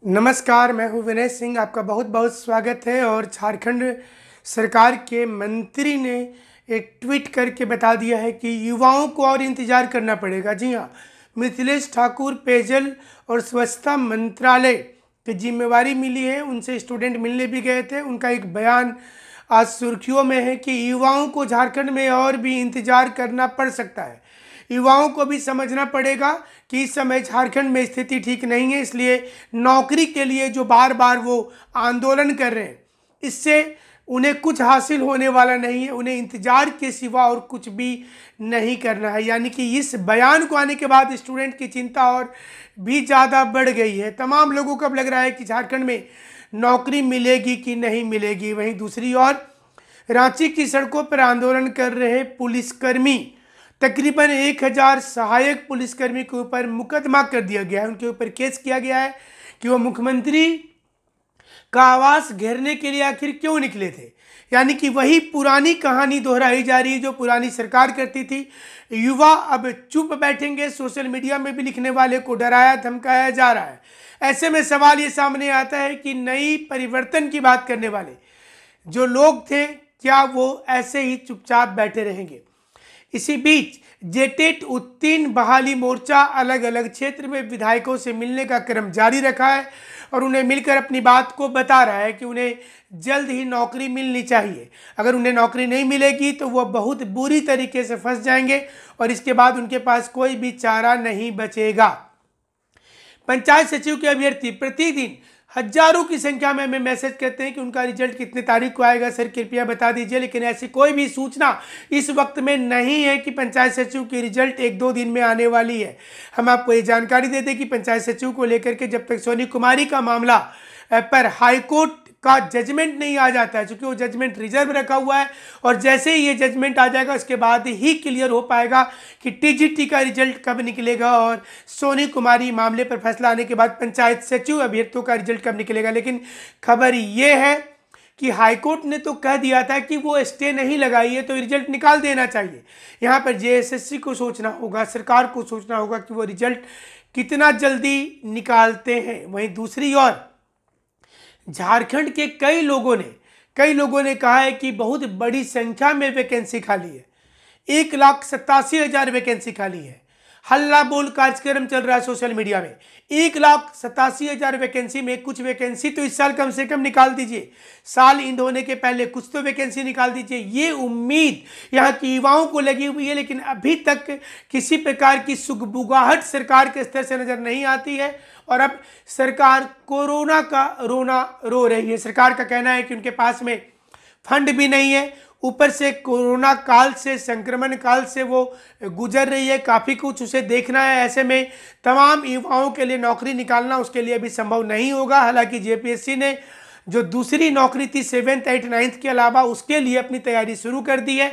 नमस्कार, मैं हूं विनय सिंह। आपका बहुत बहुत स्वागत है। और झारखंड सरकार के मंत्री ने एक ट्वीट करके बता दिया है कि युवाओं को और इंतज़ार करना पड़ेगा। जी हाँ, मिथिलेश ठाकुर पेयजल और स्वच्छता मंत्रालय की जिम्मेवारी मिली है, उनसे स्टूडेंट मिलने भी गए थे। उनका एक बयान आज सुर्खियों में है कि युवाओं को झारखंड में और भी इंतज़ार करना पड़ सकता है। युवाओं को भी समझना पड़ेगा कि इस समय झारखंड में स्थिति ठीक नहीं है, इसलिए नौकरी के लिए जो बार बार वो आंदोलन कर रहे हैं, इससे उन्हें कुछ हासिल होने वाला नहीं है। उन्हें इंतजार के सिवा और कुछ भी नहीं करना है। यानी कि इस बयान को आने के बाद स्टूडेंट की चिंता और भी ज़्यादा बढ़ गई है। तमाम लोगों को अब लग रहा है कि झारखंड में नौकरी मिलेगी कि नहीं मिलेगी। वहीं दूसरी ओर रांची की सड़कों पर आंदोलन कर रहे पुलिसकर्मी, तकरीबन 1000 सहायक पुलिसकर्मी के ऊपर मुकदमा कर दिया गया है। उनके ऊपर केस किया गया है कि वो मुख्यमंत्री का आवास घेरने के लिए आखिर क्यों निकले थे। यानी कि वही पुरानी कहानी दोहराई जा रही है जो पुरानी सरकार करती थी। युवा अब चुप बैठेंगे, सोशल मीडिया में भी लिखने वाले को डराया धमकाया जा रहा है। ऐसे में सवाल ये सामने आता है कि नई परिवर्तन की बात करने वाले जो लोग थे, क्या वो ऐसे ही चुपचाप बैठे रहेंगे। इसी बीच जेटेट उत्तीर्ण बहाली मोर्चा अलग अलग क्षेत्र में विधायकों से मिलने का क्रम जारी रखा है और उन्हें मिलकर अपनी बात को बता रहा है कि उन्हें जल्द ही नौकरी मिलनी चाहिए। अगर उन्हें नौकरी नहीं मिलेगी तो वह बहुत बुरी तरीके से फंस जाएंगे और इसके बाद उनके पास कोई भी चारा नहीं बचेगा। पंचायत सचिव के अभ्यर्थी प्रतिदिन हजारों की संख्या में हमें मैसेज करते हैं कि उनका रिजल्ट कितने तारीख को आएगा, सर कृपया बता दीजिए। लेकिन ऐसी कोई भी सूचना इस वक्त में नहीं है कि पंचायत सचिव की रिजल्ट 1-2 दिन में आने वाली है। हम आपको ये जानकारी दे दें कि पंचायत सचिव को लेकर के जब तक सोनी कुमारी का मामला पर हाईकोर्ट का जजमेंट नहीं आ जाता है, चूंकि वो जजमेंट रिजर्व रखा हुआ है और जैसे ही ये जजमेंट आ जाएगा उसके बाद ही क्लियर हो पाएगा कि टीजीटी का रिजल्ट कब निकलेगा और सोनी कुमारी मामले पर फैसला आने के बाद पंचायत सचिव अभ्यर्थियों का रिजल्ट कब निकलेगा। लेकिन खबर ये है कि हाईकोर्ट ने तो कह दिया था कि वो स्टे नहीं लगाई है तो रिजल्ट निकाल देना चाहिए। यहाँ पर जेएसएससी को सोचना होगा, सरकार को सोचना होगा कि वो रिजल्ट कितना जल्दी निकालते हैं। वहीं दूसरी ओर झारखंड के कई लोगों ने कहा है कि बहुत बड़ी संख्या में वैकेंसी खाली है। 1,87,000 वैकेंसी खाली है। हल्ला बोल कार्यक्रम चल रहा है सोशल मीडिया में। 1,87,000 वैकेंसी में कुछ वैकेंसी तो इस साल कम से कम निकाल दीजिए। साल एंड होने के पहले कुछ तो वैकेंसी निकाल दीजिए। ये उम्मीद यहाँ की युवाओं को लगी हुई है, लेकिन अभी तक किसी प्रकार की सुगबुगाहट सरकार के स्तर से नजर नहीं आती है। और अब सरकार कोरोना का रोना रो रही है। सरकार का कहना है कि उनके पास में फंड भी नहीं है, ऊपर से कोरोना काल से, संक्रमण काल से वो गुजर रही है, काफ़ी कुछ उसे देखना है। ऐसे में तमाम युवाओं के लिए नौकरी निकालना उसके लिए भी संभव नहीं होगा। हालांकि जेपीएससी ने जो दूसरी नौकरी थी 7th, 8th, 9th के अलावा उसके लिए अपनी तैयारी शुरू कर दी है।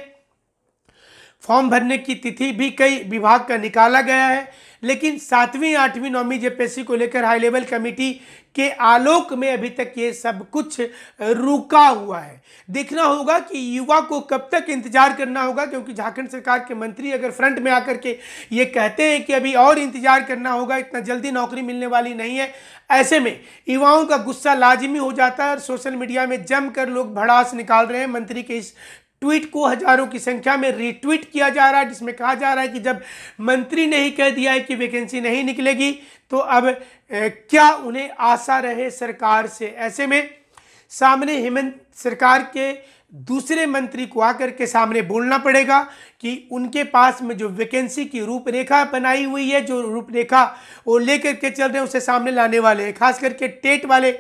फॉर्म भरने की तिथि भी कई विभाग का निकाला गया है, लेकिन 7वीं, 8वीं, 9वीं जेपीएससी को लेकर हाई लेवल कमेटी के आलोक में अभी तक ये सब कुछ रुका हुआ है। देखना होगा कि युवा को कब तक इंतजार करना होगा, क्योंकि झारखंड सरकार के मंत्री अगर फ्रंट में आकर के ये कहते हैं कि अभी और इंतजार करना होगा, इतना जल्दी नौकरी मिलने वाली नहीं है, ऐसे में युवाओं का गुस्सा लाजिमी हो जाता है और सोशल मीडिया में जमकर लोग भड़ास निकाल रहे हैं। मंत्री के इस ट्वीट को हजारों की संख्या में रीट्वीट किया जा रहा है, जिसमें कहा जा रहा है कि जब मंत्री ने ही कह दिया है कि वैकेंसी नहीं निकलेगी तो अब क्या उन्हें आशा रहे सरकार से। ऐसे में सामने हेमंत सरकार के दूसरे मंत्री को आकर के सामने बोलना पड़ेगा कि उनके पास में जो वैकेंसी की रूपरेखा बनाई हुई है, जो रूपरेखा वो लेकर के चल रहे हैं, उसे सामने लाने वाले हैं। खास करके टेट वाले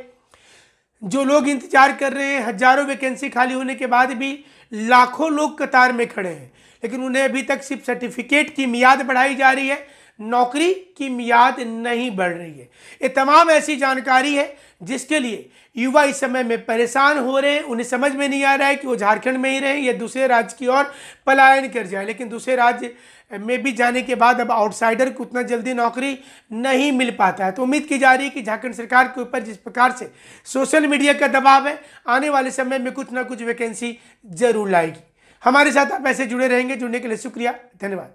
जो लोग इंतजार कर रहे हैं, हजारों वैकेंसी खाली होने के बाद भी लाखों लोग कतार में खड़े हैं, लेकिन उन्हें अभी तक सिर्फ सर्टिफिकेट की मियाद बढ़ाई जा रही है, नौकरी की मियाद नहीं बढ़ रही है। ये तमाम ऐसी जानकारी है जिसके लिए युवा इस समय में परेशान हो रहे हैं। उन्हें समझ में नहीं आ रहा है कि वो झारखंड में ही रहें या दूसरे राज्य की ओर पलायन कर जाए। लेकिन दूसरे राज्य में भी जाने के बाद अब आउटसाइडर को उतना जल्दी नौकरी नहीं मिल पाता है। तो उम्मीद की जा रही है कि झारखंड सरकार के ऊपर जिस प्रकार से सोशल मीडिया का दबाव है, आने वाले समय में कुछ ना कुछ वैकेंसी जरूर लाएगी। हमारे साथ आप ऐसे जुड़े रहेंगे। जुड़ने के लिए शुक्रिया, धन्यवाद।